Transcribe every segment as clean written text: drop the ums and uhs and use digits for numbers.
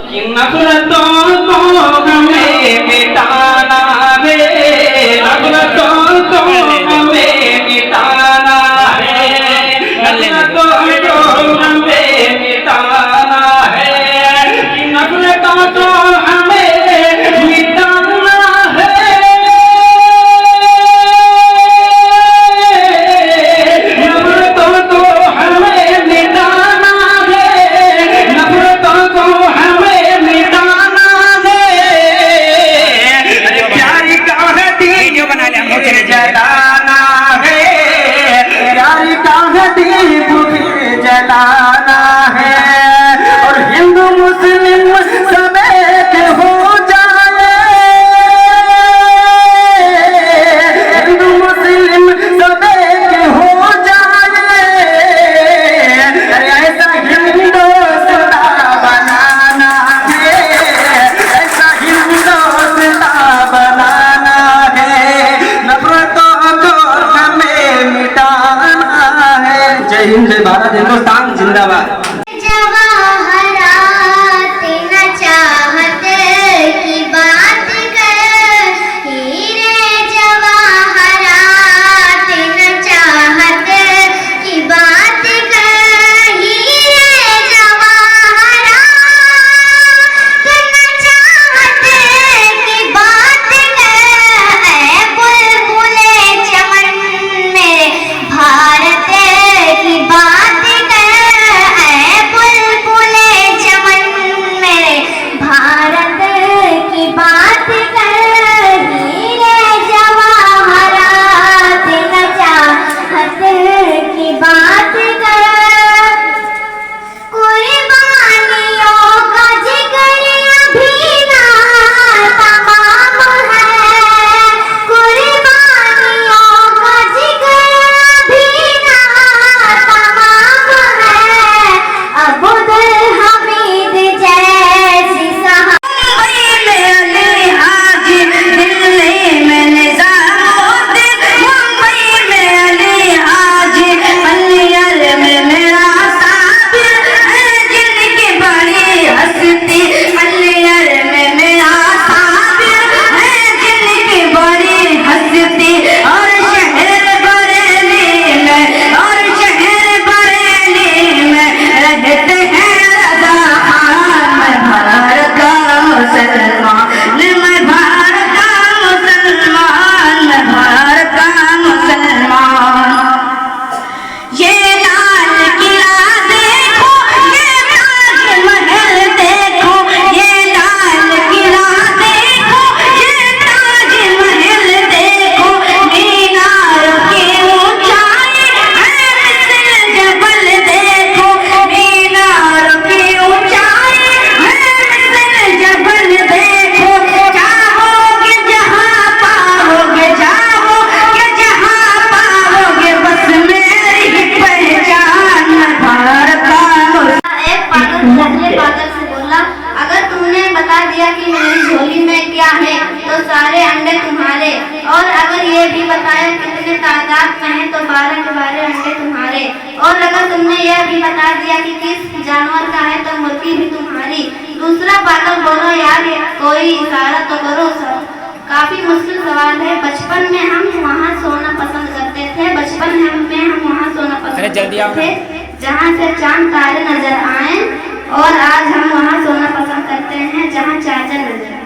कि नफरतों को हमें मिटाना है, नफरतों को हमें मिटाना है, नफरतों को हमें मिटाना है, कि नफरतों को हमें मिटाना है, नफरतों को हमें मिटाना है, नफरतों को हमें मिटाना है, प्यार का दीप फिर जलाना है, प्यार का दीप फिर जलाना है, और हिंदू मुस्लिम सब एक हो जाए, हिंदू मुस्लिम सब एक हो जाए, ऐसा हिंदुस्तान बनाना है, ऐसा हिंदुस्तान बनाना है, नफरतों को हमें मिटाना है। जय हिंद, जय भारत, हिंदुस्तान जिंदाबाद। जवाहरात न चाहत की बात कर, हीरे जवाहरात न चाहत की बात कर, हीरे जवाहरात न चाहत की बात कर, ऐ बुलबुले चमन मेरे भारत की बात कर, ऐ बुलबुले चमन मेरे भारत की बात कर, हीरे जवाहरात न चाहत की बात कर, कुर्बानियों का जिक्र अभी ना तमाम है, कुर्बानियों का जिक्र अभी ना तमाम है, अब्दुल हमीद जैसी मुंबई में अली हाजी, दिल्ली में निजामुद्दीन, मुंबई में अली हाजी, अलियर में मेरा साबिर है जिनकी बड़ी हस्ती, अलियर में मेरा साबिर है जिनकी बड़ी हस्ती, और शहर बरेली में, और शहर बरेली में रहते हैं रज़ा खान, मैं भारत का मुसलमान, मैं भारत का मुसलमान, मैं भारत का मुसलमान। ये लाल किला देखो, ये ताजमहल देखो, ये लाल किला देखो, ये ताजमहल देखो, मीनारों की ऊंचाई है मिस्र जबल देखो, मीनारों की ऊंचाई है मिस्र जबल देखो, चाहोगे जहां पाओगे, जाओगे जहां पाओगे, बस मेरी ही पहचान, मैं भारत का एक पागल दूसरे पागल से बोला, अगर तुमने बता दिया कि मेरी झोली में क्या है तो सारे अंडे तुम्हारे, और अगर ये भी बताया कितने तादाद में है तो 12 के 12 अंडे तुम्हारे, और अगर तुमने यह भी बता दिया कि किस जानवर का है तो मुर्गी भी तुम्हारी। दूसरा पागल बोलो यार कोई इशारा तो करो, सब काफी मुश्किल सवाल है। बचपन में हम वहाँ सोना पसंद करते थे, बचपन में हम वहाँ सोना पसंद करते थे जहाँ से चांद तारे नजर आए, और आज हम वहाँ सोना पसंद करते हैं जहाँ चार्जर नजर आए।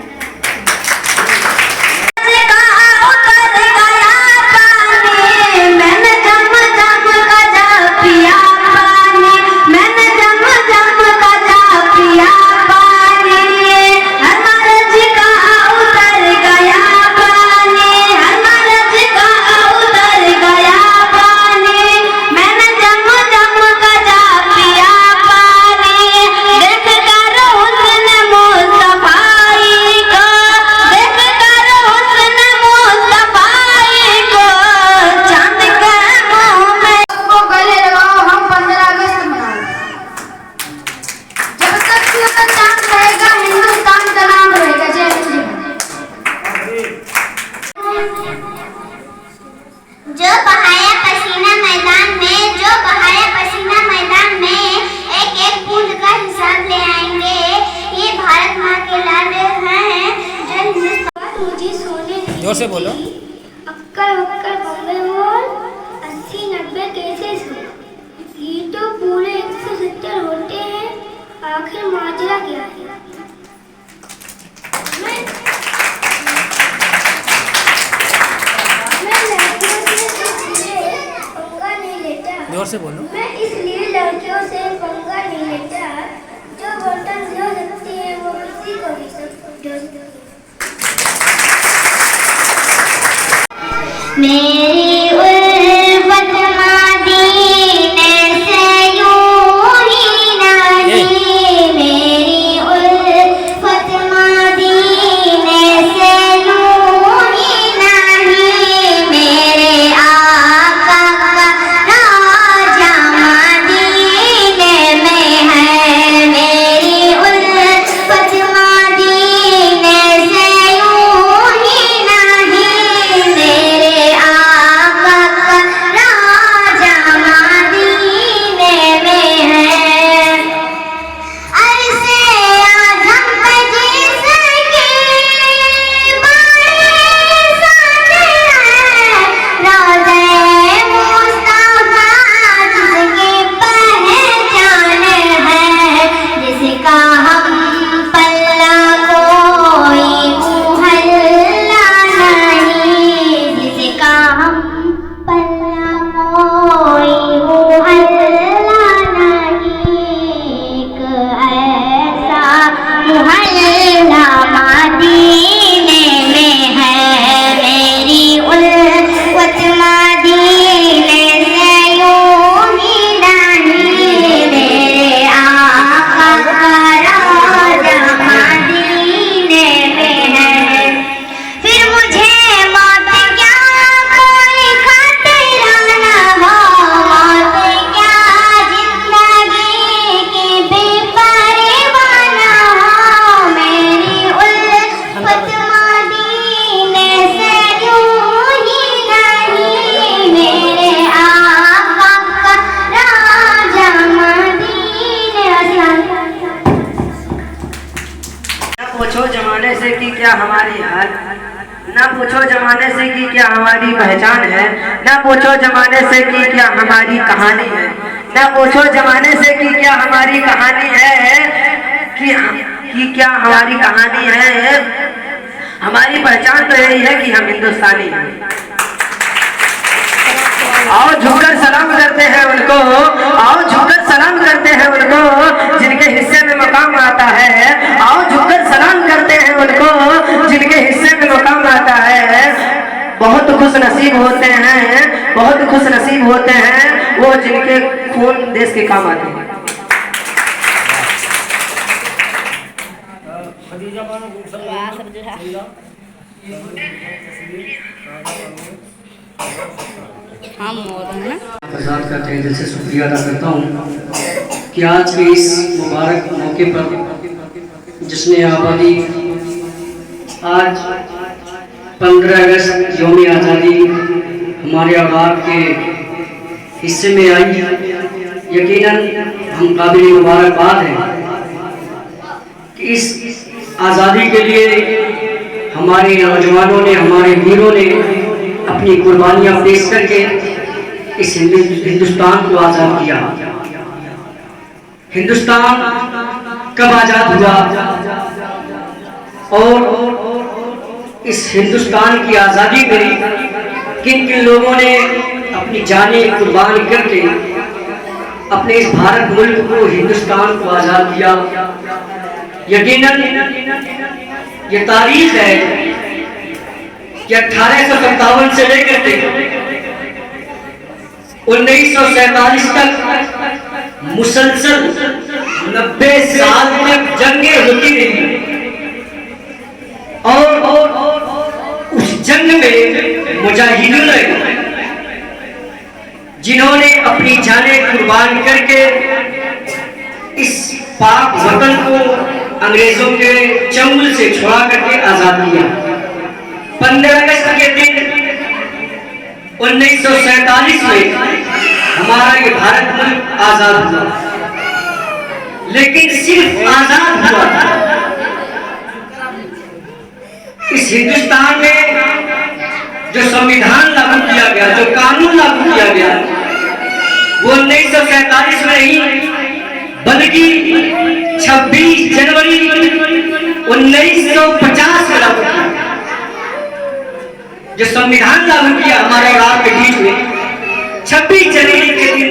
मैंने जम जम का जा पिया पानी, मैंने जम जम का जा पिया पानी, हर मर्ज का उतर गया पानी, हर मर्ज का उतर गया पानी, मैंने जम जम का जा पिया पानी, देख कर हुस्न मुस्तफाई इसलिए लड़कियों से पंगा नहीं लेता। जो बर्तन धो सकती है वो किसी को भी सब धो सकती है। मेरी उल्फत मदीने से यूं ही नहीं, मेरी उल्फत मदीने से यूं ही नहीं, मेरे आका का राजा मदीने में है, मेरी उल्फत मदीने से यूं ही नहीं, मेरे आका का राजा मदीने में है। ऐसे आजम पे जिसकी बड़ी शान है, रोज़े मुस्तफा जिसकी पहचान है, जिसका हम पल्ला कोई मुहल्ला नहीं, जिसका हम पल्ला कोई मुहल्ला नहीं, एक ऐसा मुहल्ला मदीने में है, मेरी उल्फत मदीने से यूं ही नहीं, मेरे आका का राजा मदीने में है। फिर मुझे मौत क्या कोई खतरा न हो, मौत क्या जिंदगी की बेपरवाह न हो, मेरी उल्फत मदीने से यूं ही नहीं, मेरे आका का राजा मदीने। ना पूछो जमाने से कि क्या हमारी हाल, ना पूछो जमाने से कि क्या हमारी पहचान है, ना पूछो जमाने से कि क्या हमारी कहानी है, ना पूछो जमाने से कि क्या हमारी कहानी है, कि क्या हमारी कहानी है। हमारी पहचान तो यही है कि हम हिंदुस्तानी हैं। आओ झुककर सलाम करते हैं उनको, आओ झुककर सलाम करते हैं उनको जिनके हिस्से में मकाम आता है, आओ झुककर सलाम करते हैं उनको जिनके हिस्से में मकाम आता है। बहुत खुश नसीब होते हैं, बहुत खुश नसीब होते हैं वो जिनके खून देश के काम आते हैं। आजाद करते हैं, दिल से शुक्रिया अदा करता हूँ कि आज के इस मुबारक मौके पर जिसने आबादी आज 15 अगस्त यौम आज़ादी हमारे औलाद के हिस्से में आई, यकीनन हम काबिल मुबारकबाद हैं कि इस आज़ादी के लिए हमारे नौजवानों ने, हमारे वीरों ने अपनी कुर्बानियाँ पेश करके इस हिंदुस्तान को आज़ाद किया। हिंदुस्तान कब आज़ाद हुआ और इस हिंदुस्तान की आज़ादी में किन किन लोगों ने अपनी जानें कुर्बान करके अपने इस भारत मुल्क को, हिंदुस्तान को आज़ाद किया। यकीनन ये तारीख है कि 1857 से लेकर के 1947 तक मुसलसल 90 साल तक जंगें होती रही और उस जंग में मुजाहिदों ने, जिन्होंने अपनी जानें कुर्बान करके इस पाक वतन को अंग्रेजों के चंगुल से छुड़ा करके आजाद किया। 15 अगस्त के दिन 1947 में हमारा ये भारत मुल्क आजाद हुआ, लेकिन सिर्फ आजाद हुआ था। इस हिंदुस्तान में जो संविधान लागू किया गया, जो कानून लागू किया गया, वो 1947 में नहीं बल्कि 26 जनवरी 1950 में लागू किया। जो संविधान लागू किया हमारे और आपके बीच में 26 जनवरी के दिन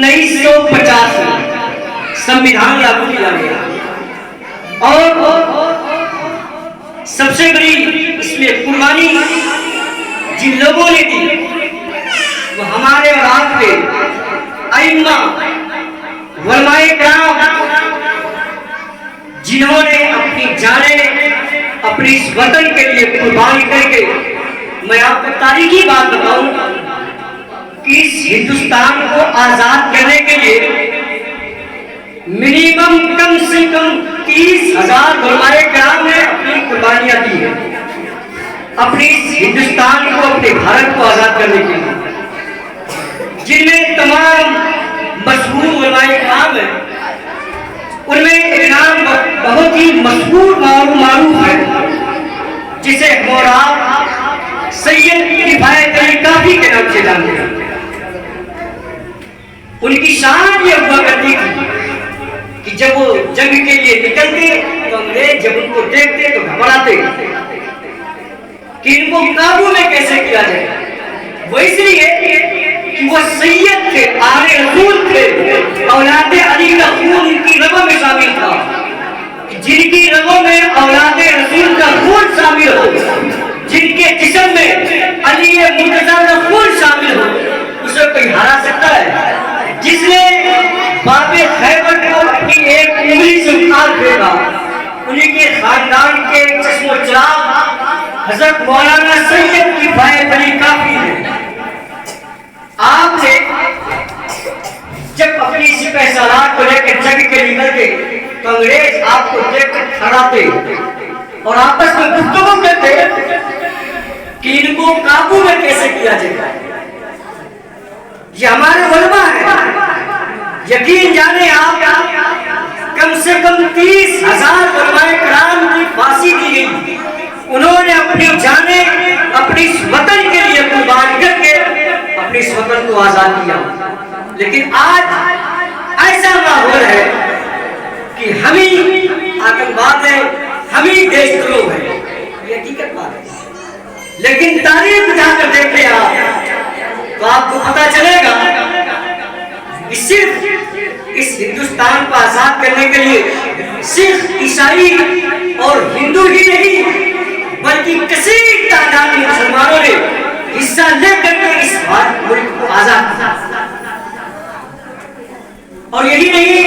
1950 में संविधान लागू किया गया और सबसे बड़ी इसमें कुर्बानी जिन लोगों ने दी वो हमारे और आपके अइम्मा उलमाए किराम, जिन्होंने अपनी जानें अपनी इस वतन के लिए कुर्बानी करके, मैं आपको तारीखी बात बताऊं कि इस हिंदुस्तान को आजाद करने के लिए मिनिमम कम से कम 30,000 उलमाए किराम ने अपनी कुर्बानियां दी है अपने इस हिंदुस्तान को, अपने भारत को आजाद करने के लिए, जिनमें तमाम मशहूर उलमाए किराम है। उनमें एक नाम बहुत ही मशहूर मारूफ है जिसे मौलाना सैयद किफायत अली काफी के नाम से जानते हैं। उनकी शान ये हुआ करती थी कि जब वो जंग के लिए निकलते तो अंग्रेज जब उनको देखते तो घबराते कि इनको काबू में कैसे किया जाए। वो इसलिए कि वो सैयद थे, आले रसूल थे, औलादे अली का खून उनकी रगों में शामिल था। जिनकी रगों में औलादे रसूल का खून शामिल हो, जिनके जिस्म में अली मुर्तजा का खून शामिल हो, उसे कोई हरा सकता है? जिसने बाबे खैबर को अपनी एक उंगली से उखाड़ फेंका, उन्हीं के खानदान के चश्मो चिराग हजरत मौलाना सैयद किफायत अली काफी है। आपने जब अपनी सिपह सालार को लेकर जंग के निकलते तो अंग्रेज आपको देखकर थर्राते और आपस में गुफ्तगू करते कि इनको काबू में कैसे किया जाए। ये हमारे उलमा है, यकीन जाने आप, कम से कम 30,000 उलमाए किराम की फांसी दी गई। उन्होंने अपनी जाने अपनी इस वतन के लिए कुर्बान करके अपने इस वतन को आजाद किया। लेकिन आज ऐसा माहौल है कि हम ही आतंकवाद है, हम ही देशद्रोह है, ये हकीकत बात है। लेकिन तारीख उठाकर देखें आप तो आपको पता चलेगा कि सिर्फ इस हिंदुस्तान को आजाद करने के लिए सिर्फ ईसाई और हिंदू ही नहीं बल्कि कसीर तादाद में मुसलमानों ने हिस्सा लेकर के इस भारत मुल्क को आजाद किया। और यही नहीं,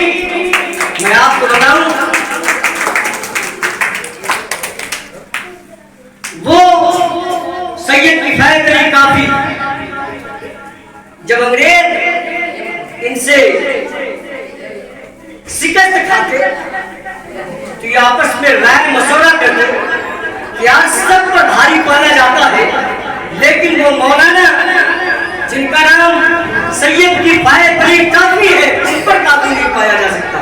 मैं आपको बताऊं, वो सैयद किफायत अली काफी जब अंग्रेज इनसे शिकस्त खाते तो ये आपस में राय मशवरा करते कि आज सब पर भारी पाना जाता है, लेकिन वो मौलाना जिनका नाम सैयद किफायत अली काफी है उन पर काबू नहीं पाया जा सकता।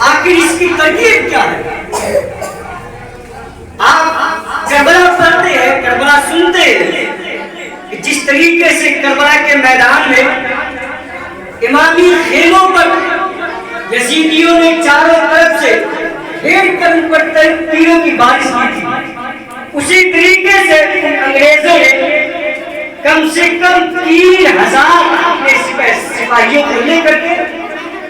आखिर इसकी तरकीब क्या है? आप करबला पढ़ते हैं, करबला सुनते हैं कि जिस तरीके से करबला के मैदान में इमामी खेलों पर यजीदियों ने चारों तरफ से घेर कर उन पर तीरों की बारिश की थी, उसी तरीके से अंग्रेजों ने कम से कम 3,000 अपने सिपाहियों को लेकर के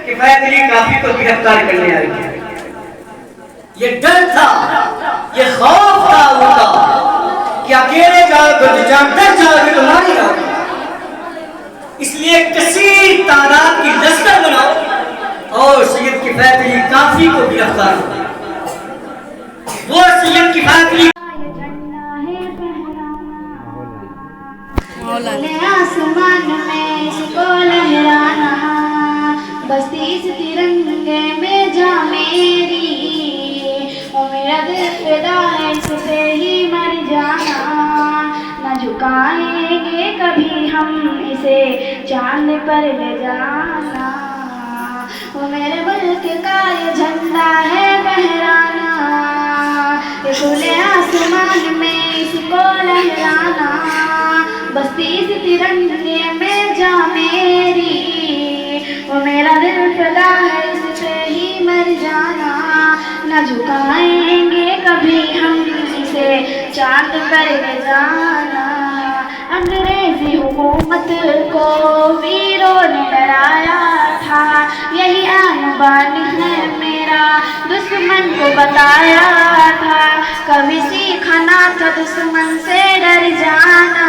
किफायत अली काफी को गिरफ्तार करने आए थे। ये डर था, ये खौफ था उनका कि अकेले जाओगे तो मारी जाओगे। इसलिए कसीर तादाद की लश्कर बनाओ और सैयद किफायत अली काफी को गिरफ्तार करो। वो सैयद किफायत अली आसमान में इसको लहराना, बस्ती इस तिरंगे में जा मेरी, ओ मेरा दिल फिदा है इससे ही मर जाना। न झुकाएंगे कभी हम इसे चांद पर ले जाना, ओ मेरे मुल्क का ये झंडा है फहराना, ये खुले आसमान में इसको लहराना, बस्ती इस तिरंगे में जा मेरी, वो मेरा दिल फिदा है इससे ही मर जाना। न झुकाएंगे कभी हम इसे चांद पर ले जाना, अंग्रेजी हुकूमत को वीरों ने डराया था, यही आनुबानी है मेरा दुश्मन को बताया था। कभी सीखा ना था दुश्मन से डर जाना,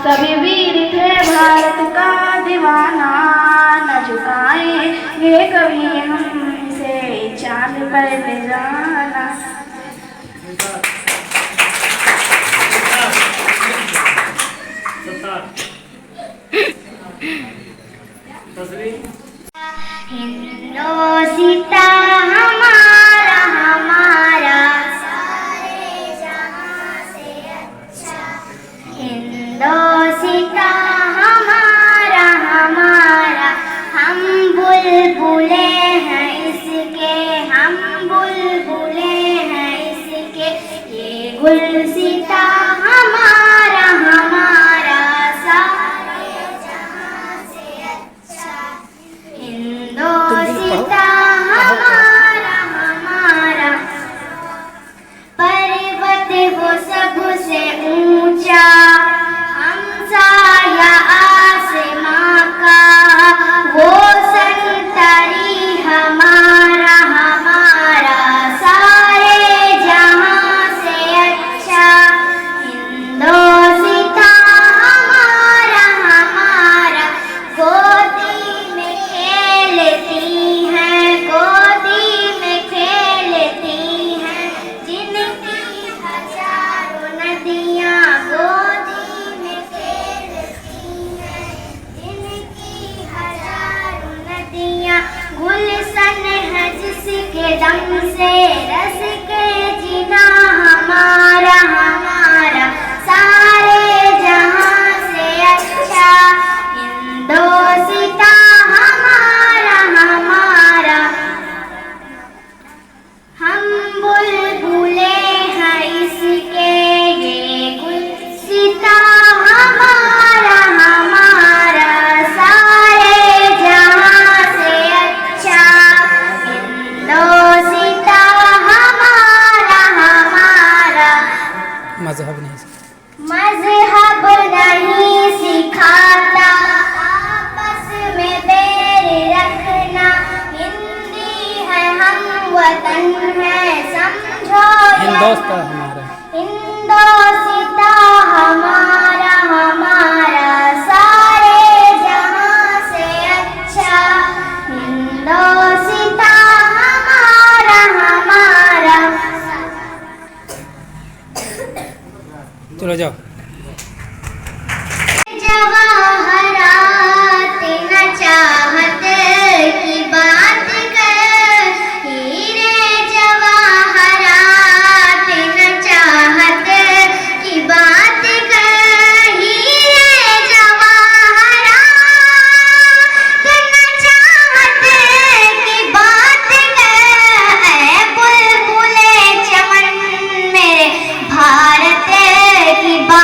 सभी वीर थे भारत का दीवाना। न झुकाएंगे कभी हमसे चांद पर ले जाना। हिंदोसिता हमारा हमारा सारे जहां से अच्छा, हिंदोसिता हमारा हमारा, हम बुलबुले हैं इसके, हम बुलबुले हैं इसके, ये गुलसिता हमारा हमारा सारे जहां से अच्छा, हिंदोसिता हमारा हमारा। पर्वत वो सबसे ऊंचा, हमसा या आसमां का, वो संतरी हमारा हमारा सारे जहां से अच्छा, हिंदोसिता हमारा हमारा। गोदी में खेलती हैं, गोदी में खेलती हैं, जिनकी हजारों नदियां गोदी में खेलती हैं, जिनकी हजारों नदियां। गुलशन है जिसके दम से रस के जीना हमारा हमारा सारे जहां से अच्छा, हिंदोसिता हमारा हमारा। हम बुलबुले हैं इसके, ये गुलसिता हमारा हमारा सारे जहां से अच्छा, हिंदोसिता हमारा हमारा। मजहब नहीं मजहब नहीं सिखाता आपस में बैर रखना, हिंदी है हम वतन है समझो हिंदोस्तान हमारा, हिंदोसिता हमारा हमारा सारे जहां से अच्छा, हिंदोसिता हमारा हमारा। चलो जाओ। जवाहरात न चाहत की बात कर, हीरे जवाहरात न चाहत की बात कर, हीरे जवाहरात न चाहत की बात कर। ऐ बुलबुले चमन मेरे भारत की बात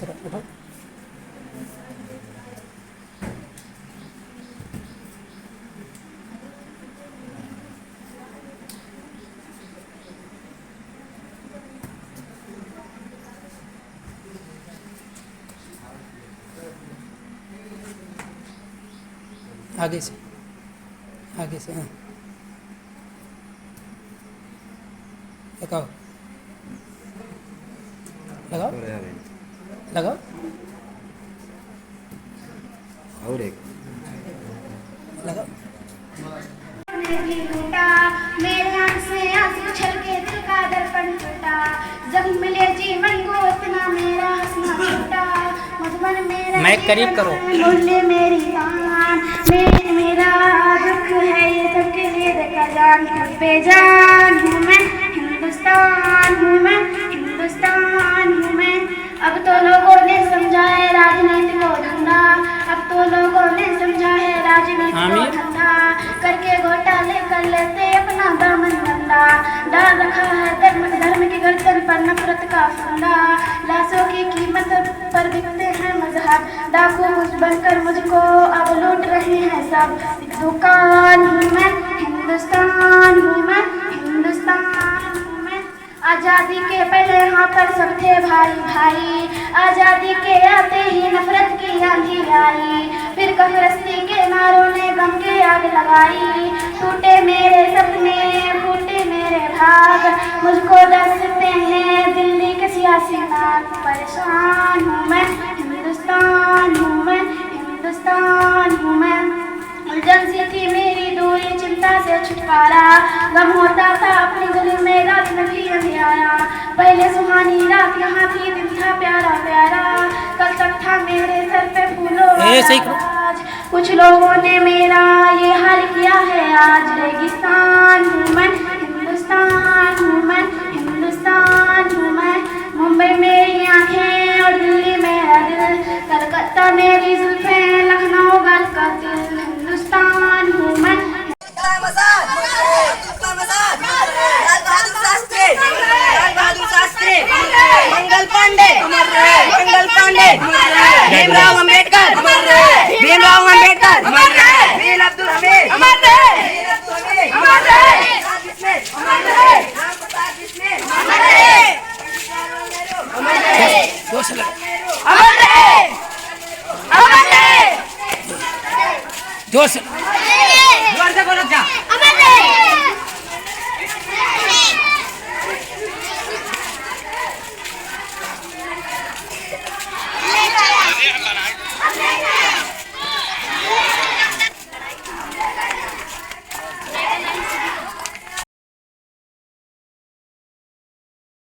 सर उठो आगे से हाँ लगाओ लगाओ लगाओ और एक लगाओ मैं भी लूटा मेरे आँख से आंसू छलके दिल का दर्पण टूटा जब मिले जीवन को इतना मेरा हंसना छूटा मधुबन मेरा मैं करीब करो। बोले मेरी जान मेरा दुख है ये सबके लिए देखा जान बेजान हूँ मैं हिंदुस्तान हूँ मैं हिंदुस्तान हूँ मैं अब तो लोगों ने समझा है राजनीति को धंधा अब तो लोगों ने समझा है राजनीति को आमीर। धंधा करके घोटाले कर लेते अपना दामन गंदा डाल रखा है धर्म की गर्दन पर नफरत का फंदा लाशों की कीमत पर बिकते हैं मजहब डाकू बनकर मुझको अब लूट रहे हैं सब दुकान हूँ मैं हिंदुस्तान हूँ मैं हिंदुस्तान हूँ मैं आज़ादी के पहले यहाँ पर सब थे भाई भाई आज़ादी के आते ही नफरत की आंधी आई फिर कफरस्ती के नारों ने गम के आग लगाई टूटे मेरे सपने फूटे मेरे भाग मुझको डसते हैं दिल्ली के सियासी नाग परेशान हूँ मैं हिंदुस्तान हूँ मैं हिंदुस्तान हूँ मैं उलझन सी थी मेरी दूरी चिंता से छुटकारा गम होता था अपनी गली में रात में भी अंधियारा पहले सुहानी रात यहाँ थी दिन था प्यारा प्यारा कल तक था मेरे सर पे फूलों सही वाला करो। ताज कुछ लोगों ने मेरा ये हाल किया है आज रेगिस्तान हूँ मैं हिंदुस्तान हूँ मैं हिंदुस्तान हूँ मैं मुंबई मेरी आंखें और दिल्ली मेरा दिल कलकत्ता मेरी जुल्फें लखनऊ गल का दिल हिंदुस्तान हूँ मैं मंगल पांडे भीमराव अंबेडकर वीर अब्दुल हमीद जोर से लगाओ जोर से